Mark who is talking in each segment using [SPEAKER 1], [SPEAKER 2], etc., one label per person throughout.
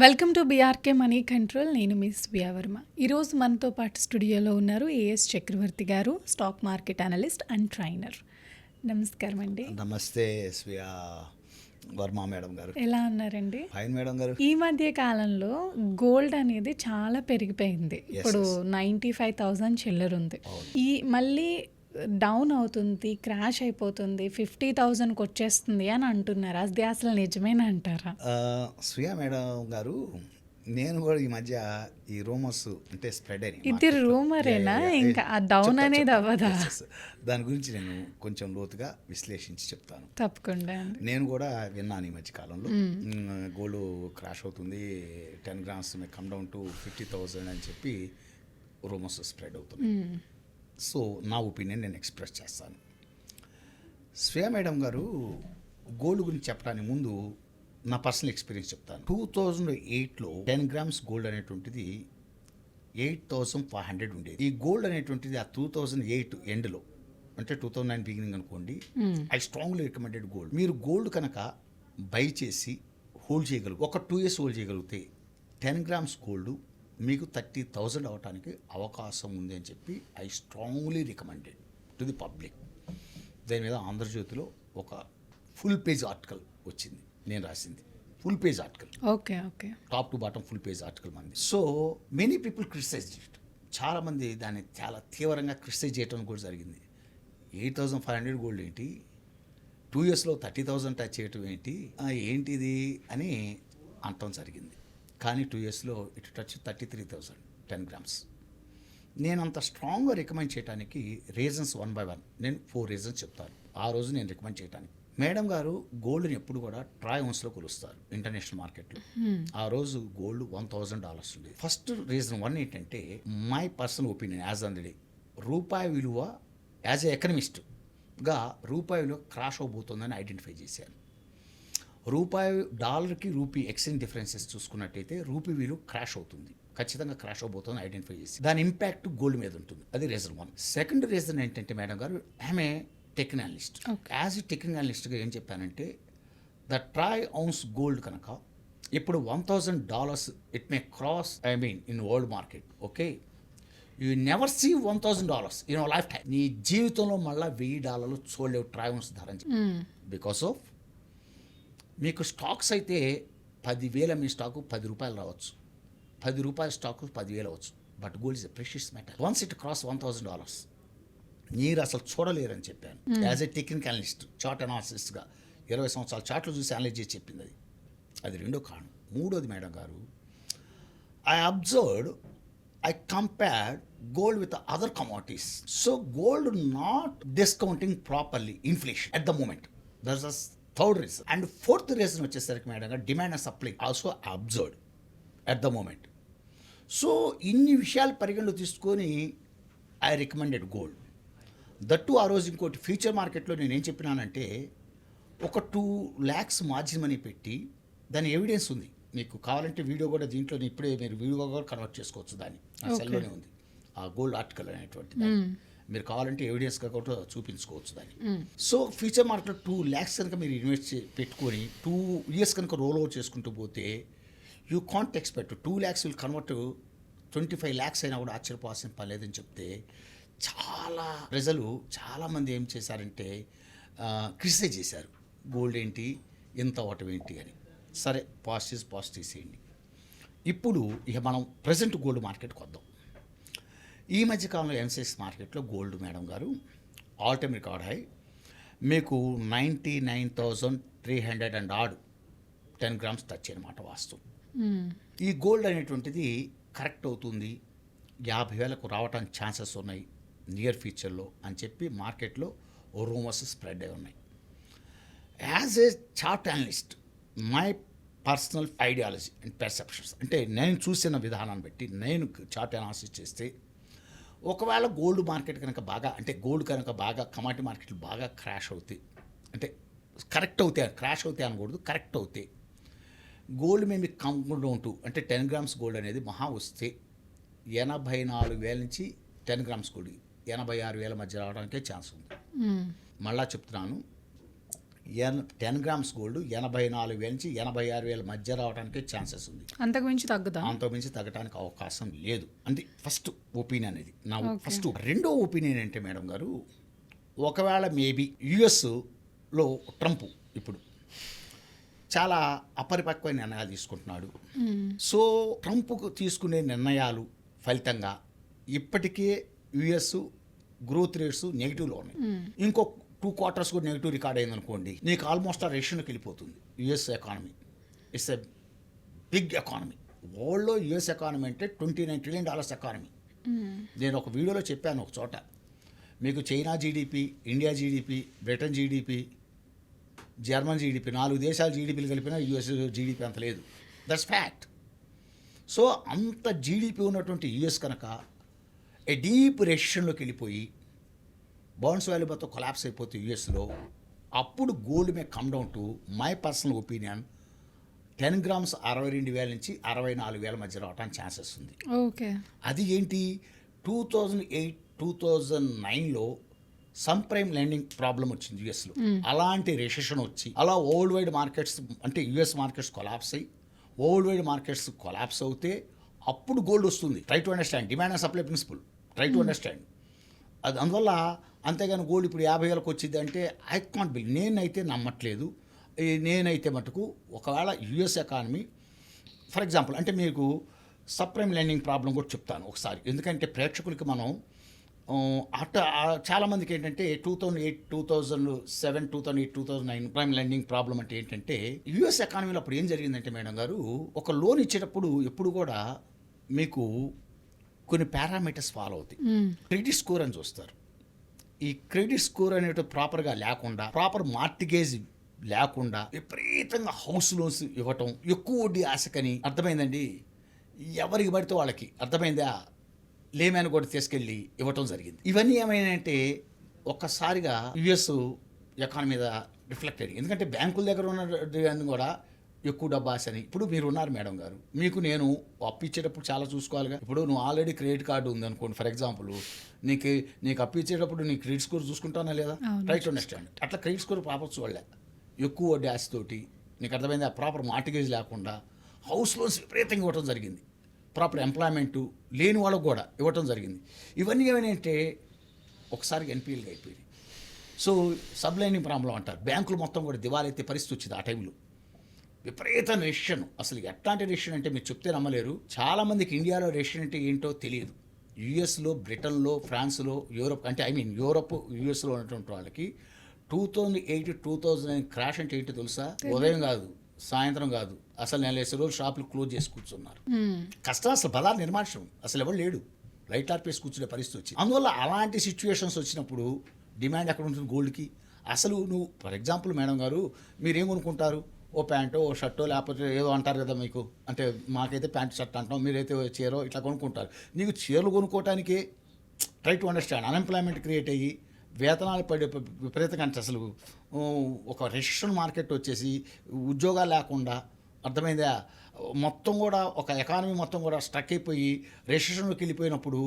[SPEAKER 1] Welcome to BRK money control. నేను మీ శ్వియా వర్మ. ఈరోజు మనతో పాటు స్టూడియోలో ఉన్నారు ఏఎస్ చక్రవర్తి గారు, stock market analyst and trainer. నమస్కారం అండి.
[SPEAKER 2] నమస్తే శ్వియా వర్మ మేడం గారు.
[SPEAKER 1] ఎలా ఉన్నారండి?
[SPEAKER 2] ఫైన్ మేడం గారు.
[SPEAKER 1] ఈ మధ్య కాలంలో గోల్డ్ అనేది చాలా పెరిగిపోయింది. ఇప్పుడు 95,000 చిల్లర ఉంది. ఈ మళ్ళీ డౌన్ అవుతుంది, క్రాష్ అయిపోతుంది, 50,000కి వచ్చేస్తుంది అని అంటున్నారు. అది అసలు నిజమేనా అంటారా?
[SPEAKER 2] శ్వియా మేడం గారు, నేను కూడా ఈ మధ్య ఈ రూమర్స్ అంటే స్ప్రెడ్ అయినాయి.
[SPEAKER 1] ఇది రూమరేనా? ఇంకా ఆ డౌన్ అనేది అవ్వదా?
[SPEAKER 2] దాని గురించి నేను కొంచెం లోతుగా విశ్లేషించి చెప్తాను.
[SPEAKER 1] తప్పకుండా.
[SPEAKER 2] నేను కూడా విన్నాను ఈ మధ్య కాలంలో గోల్డ్ క్రాష్ అవుతుంది, 10 grams కమ్ డౌన్ టు 50,000 అని చెప్పి రూమర్స్ స్ప్రెడ్ అవుతుంది. సో నా ఒపీనియన్ నేను ఎక్స్ప్రెస్ చేస్తాను. శ్వేయ మేడం గారు, గోల్డ్ గురించి చెప్పడానికి ముందు నా పర్సనల్ ఎక్స్పీరియన్స్ చెప్తాను. 2008లో 10 grams గోల్డ్ అనేటువంటిది 8,500 ఉండేది. ఈ గోల్డ్ అనేటువంటిది ఆ 2008 ఎండ్లో, అంటే 2009 బిగినింగ్ అనుకోండి. I strongly recommended gold. మీరు గోల్డ్ కనుక బై చేసి హోల్డ్ చేయగలరు, ఒక 2 years హోల్డ్ చేయగలిగితే 10 grams గోల్డ్ మీకు 30,000 అవడానికి అవకాశం ఉంది అని చెప్పి I strongly recommended to the public. దాని మీద ఆంధ్రజ్యోతిలో ఒక ఫుల్ పేజ్ ఆర్టికల్ వచ్చింది, నేను రాసింది full page article.
[SPEAKER 1] Okay okay,
[SPEAKER 2] top to bottom full page article మంది. So many people criticise it. చాలామంది దాన్ని చాలా తీవ్రంగా క్రిటిసైజ్ చేయడం కూడా జరిగింది. 8,500 గోల్డ్ ఏంటి, 2 yearsలో 30,000 టచ్ చేయటం ఏంటి, ఏంటిది అని అనటం జరిగింది. కానీ 2 yearsలో ఇట్ టచ్ 33,000 10 grams. నేను అంత స్ట్రాంగ్గా రికమెండ్ చేయడానికి రీజన్స్ 1 by 1 నేను 4 reasons చెప్తాను. ఆ రోజు నేను రికమెండ్ చేయడానికి, మేడం గారు గోల్డ్ని ఎప్పుడు కూడా ట్రాయ్ ounceలో కొలుస్తారు ఇంటర్నేషనల్ మార్కెట్లో. ఆ రోజు గోల్డ్ $1,000 ఉండేది. ఫస్ట్ రీజన్ 1 ఏంటంటే, my personal opinion as on the day, రూపాయి విలువ యాజ్ ఎ ఎకనమిస్ట్గా రూపాయి విలువ క్రాష్ అవబోతుందని ఐడెంటిఫై చేశాను. డాలర్కి రూపీ ఎక్స్చేంజ్ డిఫరెన్సెస్ చూసుకున్నట్టయితే రూపీ విలువ క్రాష్ అవుతుంది, ఖచ్చితంగా క్రాష్ అవబోతుంది ఐడెంటిఫై చేసి. దాని ఇంపాక్ట్ గోల్డ్ మీద ఉంటుంది. అది రీజన్ 1. సెకండ్ రీజన్ ఏంటంటే, మేడం గారు ఆమె technical analyst. As a technical అనలిస్ట్గా ఏం చెప్పానంటే, ద ట్రాయ్ ounce గోల్డ్ కనుక ఇప్పుడు $1,000 it may cross, in world market. Okay, you never see $1,000 in your lifetime. నీ జీవితంలో మళ్ళీ $1,000 చూడలేవు ట్రాయ్ ounce ధర. బికాస్ ఆఫ్ మీకు స్టాక్స్ అయితే 10,000 మీ స్టాకు ₹10 రావచ్చు, ₹10 స్టాకు 10,000 అవచ్చు. But gold is a precious metal. Once it cross $1,000 మీరు అసలు చూడలేరని చెప్పాను. As a technical analyst, chart అనాలిసిస్ట్గా 20 సంవత్సరాల చార్ట్లు చూసి అనలైజ్ చేసి చెప్పింది అది రెండో కారణం. మూడోది, మేడం గారు, I compared gold with other commodities. So gold not discounting properly inflation at the moment. That's the third reason. And fourth reason వచ్చేసరికి, మేడం గారు, demand and supply also observed at the moment. So ఇన్ని విషయాలు పరిగణలో తీసుకొని I recommended gold. That ఆ రోజు ఇంకోటి, future మార్కెట్లో నేను ఏం చెప్పినానంటే, ఒక 2 lakhs మార్జిన్ మనీ పెట్టి, దాని ఎవిడెన్స్ ఉంది, మీకు కావాలంటే వీడియో కూడా దీంట్లో ఇప్పుడే మీరు వీడియో కూడా కన్వర్ట్ చేసుకోవచ్చు. దాన్ని సెల్లోనే ఉంది ఆ గోల్డ్ ఆర్టికల్ అనేటువంటి. మీరు కావాలంటే ఎవిడెన్స్గా కూడా చూపించుకోవచ్చు దాన్ని. సో ఫ్యూచర్ మార్కెట్లో 2 lakhs కనుక మీరు ఇన్వెస్ట్ పెట్టుకొని 2 years కనుక రోల్ ఓవర్ చేసుకుంటూ పోతే, you can't expect 2 lakhs will convert 25 lakhs అయినా కూడా ఆశ్చర్యపోవాల్సిన పని లేదని చెప్తే, చాలామంది ఏం చేశారంటే క్రిటిసైజ్ చేశారు, గోల్డ్ ఏంటి ఎంత అవటం ఏంటి అని. సరే, పాజిటివ్స్ చేయండి. ఇప్పుడు ఇక మనం ప్రజెంట్ గోల్డ్ మార్కెట్కి వద్దాం. ఈ మధ్యకాలంలో ఎంసెక్స్ మార్కెట్లో గోల్డ్, మేడం గారు, ఆల్ టైమ్ రికార్డ్ హై, మీకు 99,300 and odd 10 grams టచ్ అనమాట వాస్తవం. ఈ గోల్డ్ అనేటువంటిది కరెక్ట్ అవుతుంది, 50,000కు రావడానికి ఛాన్సెస్ ఉన్నాయి నియర్ ఫ్యూచర్లో అని చెప్పి మార్కెట్లో రూమర్స్ స్ప్రెడ్ అయి ఉన్నాయి. As a chart analyst, my personal ideology and perceptions, అంటే నేను చూసిన విధానాన్ని బట్టి నేను చార్ట్ అనాలిసిస్ చేస్తే, ఒకవేళ గోల్డ్ మార్కెట్ కనుక బాగా, అంటే గోల్డ్ కనుక బాగా, కమాడిటీ మార్కెట్లు బాగా క్రాష్ అవుతాయి, అంటే కరెక్ట్ అవుతాయి, క్రాష్ అవుతాయి అనకూడదు, కరెక్ట్ అవుతాయి, గోల్డ్ మేము కమ్ముకుంటూ ఉంటూ, అంటే 10 grams గోల్డ్ అనేది మహా వస్తే 84,000 నుంచి 10 grams గోల్డ్ 86,000 మధ్య రావడానికే ఛాన్స్ ఉంది. మళ్ళా చెప్తున్నాను, 10 గ్రామ్స్ గోల్డ్ 84,000 నుంచి 86,000 మధ్య రావడానికి ఛాన్సెస్ ఉంది.
[SPEAKER 1] అంతకు మించి తగ్గుదా?
[SPEAKER 2] అంతకుమించి తగ్గడానికి అవకాశం లేదు. అంటే ఫస్ట్ ఒపీనియన్ అనేది నా ఫస్ట్. రెండో ఒపీనియన్ ఏంటంటే మేడం గారు, ఒకవేళ మేబీ యుఎస్లో ట్రంప్ ఇప్పుడు చాలా అపరిపక్వమైన నిర్ణయాలు తీసుకుంటున్నాడు. సో ట్రంప్కు తీసుకునే నిర్ణయాలు ఫలితంగా ఇప్పటికే యుఎస్ గ్రోత్ రేట్స్ నెగిటివ్లో ఉన్నాయి. ఇంకో 2 quarters కూడా నెగిటివ్ రికార్డ్ అయింది అనుకోండి, నీకు ఆల్మోస్ట్ ఆ రేషన్కి వెళ్ళిపోతుంది US economy. It's a big economy. వరల్డ్లో యుఎస్ ఎకానమీ అంటే $29 trillion ఎకానమీ. నేను ఒక వీడియోలో చెప్పాను ఒక చోట, మీకు China GDP, India GDP, Britain GDP, German GDP, 4 దేశాల జీడిపిలు కలిపినా యుఎస్ జీడిపి అంత లేదు. That's fact. సో అంత జీడిపి ఉన్నటువంటి యుఎస్ కనుక ఏ డీప్ రెసిషన్లోకి వెళ్ళిపోయి బాండ్స్ వాల్యూ మొత్తం కొలాప్స్ అయిపోతే యుఎస్లో, అప్పుడు gold may come down to my personal opinion 10 grams 62,000 నుంచి 64,000 మధ్య రావడానికి ఛాన్సెస్ ఉంది.
[SPEAKER 1] ఓకే.
[SPEAKER 2] అది ఏంటి, 2008-2009లో సమ్ ప్రైమ్ లెండింగ్ ప్రాబ్లం వచ్చింది యుఎస్లో. అలాంటి రెసెషన్ వచ్చి అలా వరల్డ్ వైడ్ మార్కెట్స్ అంటే యుఎస్ మార్కెట్స్ కొలాప్స్ అయ్యి వరల్డ్ వైడ్ మార్కెట్స్ కొలాప్స్ అవుతే అప్పుడు గోల్డ్ వస్తుంది. Try to understand demand and supply principle, try to understand అది. అందువల్ల అంతేగాని గోల్డ్ ఇప్పుడు 50,000కి వచ్చింది అంటే ఐ కాంట్ బిలీవ్, నేనైతే నమ్మట్లేదు. నేనైతే మటుకు ఒకవేళ యుఎస్ ఎకానమీ ఫర్ ఎగ్జాంపుల్ అంటే మీకు సబ్ప్రైమ్ లెండింగ్ ప్రాబ్లం కూడా చెప్తాను ఒకసారి, ఎందుకంటే ప్రేక్షకులకి మనం చాలామందికి ఏంటంటే 2008, 2007, 2008, 2009 ప్రైమ్ లెండింగ్ ప్రాబ్లం అంటే ఏంటంటే యుఎస్ ఎకానమీలో అప్పుడు ఏం జరిగిందంటే మేడం గారు, ఒక లోన్ ఇచ్చేటప్పుడు ఎప్పుడు కూడా మీకు కొన్ని పారామీటర్స్ ఫాలో అవుతాయి. క్రెడిట్ స్కోర్ అని చూస్తారు. ఈ క్రెడిట్ స్కోర్ అనేవి ప్రాపర్గా లేకుండా, ప్రాపర్ మార్టిగేజ్ లేకుండా విపరీతంగా హౌస్ లోన్స్ ఇవ్వటం, ఎక్కువ వడ్డీ ఆశకని, అర్థమైందండి, ఎవరికి పడితే వాళ్ళకి, అర్థమైందా, లేమని కూడా తీసుకెళ్ళి ఇవ్వటం జరిగింది. ఇవన్నీ ఏమైనాయంటే ఒక్కసారిగా యుఎస్ ఎకానమీ మీద రిఫ్లెక్ట్ అయ్యింది. ఎందుకంటే బ్యాంకుల దగ్గర ఉన్న కూడా ఎక్కువ డబ్బు ఆశ అని. ఇప్పుడు మీరు ఉన్నారు మేడం గారు, మీకు నేను అప్పు ఇచ్చేటప్పుడు చాలా చూసుకోవాలిగా. ఇప్పుడు నువ్వు ఆల్రెడీ క్రెడిట్ కార్డు ఉంది అనుకోండి ఫర్ ఎగ్జాంపుల్, నీకు అప్పు ఇచ్చేటప్పుడు నీ క్రెడిట్ స్కోర్ చూసుకుంటానా లేదా, రైట్ అండర్స్టాండ్. అట్లా క్రెడిట్ స్కోర్ ప్రాపర్ చూడలే, ఎక్కువ వడ్డీ ఆశతోటి, నీకు అర్థమైంది, ఆ ప్రాపర్ మార్టిగేజ్ లేకుండా హౌస్ లోన్స్ విపరీతంగా ఇవ్వటం జరిగింది. ప్రాపర్ ఎంప్లాయ్మెంటు లేని వాళ్ళకు కూడా ఇవ్వటం జరిగింది. ఇవన్నీ ఏమైనాయంటే ఒకసారి ఎన్పిఎల్గా అయిపోయింది. సో సబ్లైనింగ్ ప్రాబ్లం అంటారు. బ్యాంకులు మొత్తం కూడా దివాలైతే పరిస్థితి వచ్చింది ఆ టైంలో. విపరీత రెసిషన్, అసలు ఎట్లాంటి రెసిషన్ అంటే మీరు చెప్తే నమ్మలేరు. చాలామందికి ఇండియాలో రెసిషన్ అంటే ఏంటో తెలియదు. యుఎస్లో, బ్రిటన్లో, ఫ్రాన్స్లో, యూరోప్ అంటే యూరోప్, యుఎస్లో ఉన్నటువంటి వాళ్ళకి 2008-2009 క్రాష్ అంటే ఏంటో తెలుసా? ఉదయం కాదు, సాయంత్రం కాదు, అసలు నెల రోజులు షాపులు క్లోజ్ చేసి కూర్చున్నారు. కష్టం, అసలు బజార్ నిర్మాణం అసలు ఎవరు లేడు, లైట్ ఆర్పేసి కూర్చునే పరిస్థితి వచ్చింది. అందువల్ల అలాంటి సిచ్యువేషన్స్ వచ్చినప్పుడు డిమాండ్ ఎక్కడ ఉంటుంది గోల్డ్కి? అసలు నువ్వు ఫర్ ఎగ్జాంపుల్ మేడం గారు, మీరేం కొనుక్కుంటారు, ఓ ప్యాంటో ఓ షర్టో లేకపోతే ఏదో అంటారు కదా మీకు, అంటే మాకైతే ప్యాంట్ షర్ట్ అంటాం, మీరైతే చీరో ఇట్లా కొనుక్కుంటారు. నీకు చీరలు కొనుక్కోవటానికే try to understand unemployment create అయ్యి వేతనాలు పడే విపరీతంగా, అంటే అసలు ఒక రెసిషన్ మార్కెట్ వచ్చేసి ఉద్యోగాలు లేకుండా, అర్థమైందా, మొత్తం కూడా ఒక ఎకానమీ మొత్తం కూడా స్ట్రక్ అయిపోయి రెసిషన్లోకి వెళ్ళిపోయినప్పుడు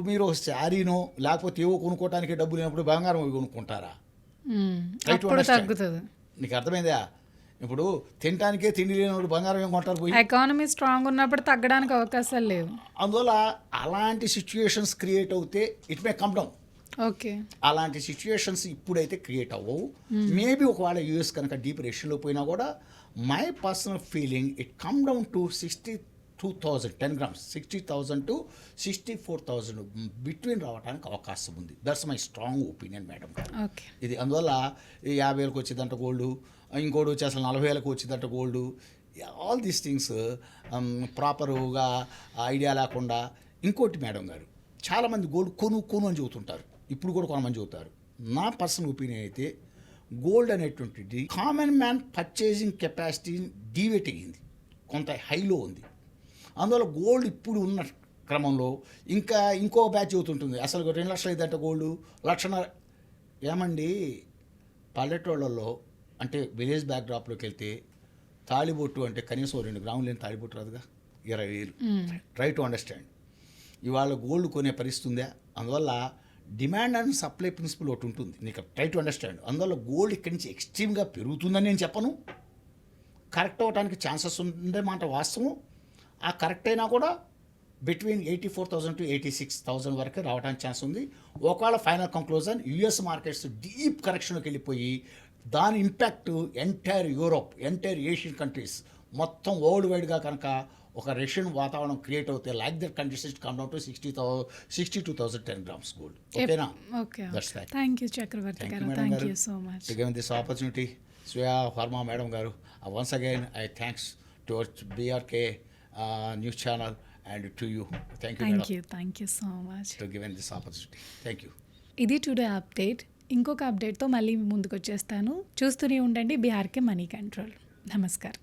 [SPEAKER 2] మీరు శారీనో లేకపోతే ఏవో కొనుక్కోవటానికి డబ్బులు లేనప్పుడు బంగారం కొనుక్కుంటారా?
[SPEAKER 1] తగ్గుతుంది.
[SPEAKER 2] నీకు అర్థమైందా? ఇప్పుడు తినడానికే తిండి లేనప్పుడు బంగారం ఏం కొంటారు పోయి?
[SPEAKER 1] ఎకానమీ స్ట్రాంగ్ ఉన్నప్పుడు తగ్గడానికి అవకాశాలు లేవు.
[SPEAKER 2] అందువల్ల అలాంటి సిచ్యుయేషన్స్ క్రియేట్ అవుతే it may come down.
[SPEAKER 1] Okay,
[SPEAKER 2] అలాంటి సిచ్యుయేషన్స్ ఇప్పుడైతే క్రియేట్ అవ్వవు. మేబీ ఒకవేళ యూఎస్ కనుక డీప్ రెసిషన్లో పోయినా కూడా my personal feeling it come down to 62,000 10 grams 60,000 to 64,000 between రావడానికి అవకాశం ఉంది. That's my strong opinion madam.
[SPEAKER 1] Okay,
[SPEAKER 2] ఇది అందువల్ల 50,000కి వచ్చిందంట గోల్డ్, ఇంకోటి వచ్చి అసలు 40,000కి వచ్చిందంట గోల్డ్. ఆల్ దీస్ థింగ్స్ ప్రాపర్గా ఐడియా లేకుండా. ఇంకోటి మేడం గారు, చాలామంది గోల్డ్ కొను అని చెబుతుంటారు, ఇప్పుడు కూడా కొంతమంది చెబుతారు. నా పర్సనల్ ఒపీనియన్ అయితే గోల్డ్ అనేటువంటిది common man purchasing capacity deviate అయ్యింది, కొంత హైలో ఉంది. అందువల్ల గోల్డ్ ఇప్పుడు ఉన్న క్రమంలో ఇంకో బ్యాచ్ అవుతుంటుంది, అసలు 2 లక్షలు అయిందంటే గోల్డ్ 1,00,000. ఏమండి, పల్లెటూళ్ళల్లో అంటే విలేజ్ బ్యాక్డ్రాప్లోకి వెళ్తే తాళిబొట్టు అంటే కనీసం 2 గ్రాములు లేని తాళిబొట్టు రాదుగా, 20,000. Try to understand. ఇవాళ గోల్డ్ కొనే పరిస్థితి ఉందా? అందువల్ల డిమాండ్ అండ్ సప్లై ప్రిన్సిపల్ ఒకటి ఉంటుంది, నీకు ట్రై టు అండర్స్టాండ్. అందువల్ల గోల్డ్ ఇక్కడి నుంచి ఎక్స్ట్రీమ్గా పెరుగుతుందని నేను చెప్పను, కరెక్ట్ అవ్వడానికి ఛాన్సెస్ ఉండే మాట వాస్తవం. ఆ కరెక్ట్ అయినా కూడా బిట్వీన్ 84,000 to 86,000 వరకు రావడానికి ఛాన్స్ ఉంది. ఒకవేళ final conclusion US markets deep కరెక్షన్కి వెళ్ళిపోయి దాని impact entire Europe, entire Asian countries మొత్తం వరల్డ్ వైడ్గా కనుక ఒక రష్యన్ వాతావరణం క్రియేట్ అవుతే like that conditions come down to 62,000 10 grams gold. ఓకేనా?
[SPEAKER 1] Okay.
[SPEAKER 2] That's right.
[SPEAKER 1] Thank you Chakravarthy
[SPEAKER 2] Thank you,
[SPEAKER 1] garu.
[SPEAKER 2] Madam
[SPEAKER 1] thank
[SPEAKER 2] garu.
[SPEAKER 1] You so much.
[SPEAKER 2] To give this opportunity, Sweya Verma Madam Garu, once again I thanks towards BRK news channel and to you. Thank you, Madam,
[SPEAKER 1] thank you so much.
[SPEAKER 2] to giving this opportunity. Thank you.
[SPEAKER 1] ఇది today update. ఇంకొక అప్డేట్తో మళ్ళీ ముందుకు వచ్చేస్తాను. చూస్తూనే ఉండండి BRK money control. నమస్కారం.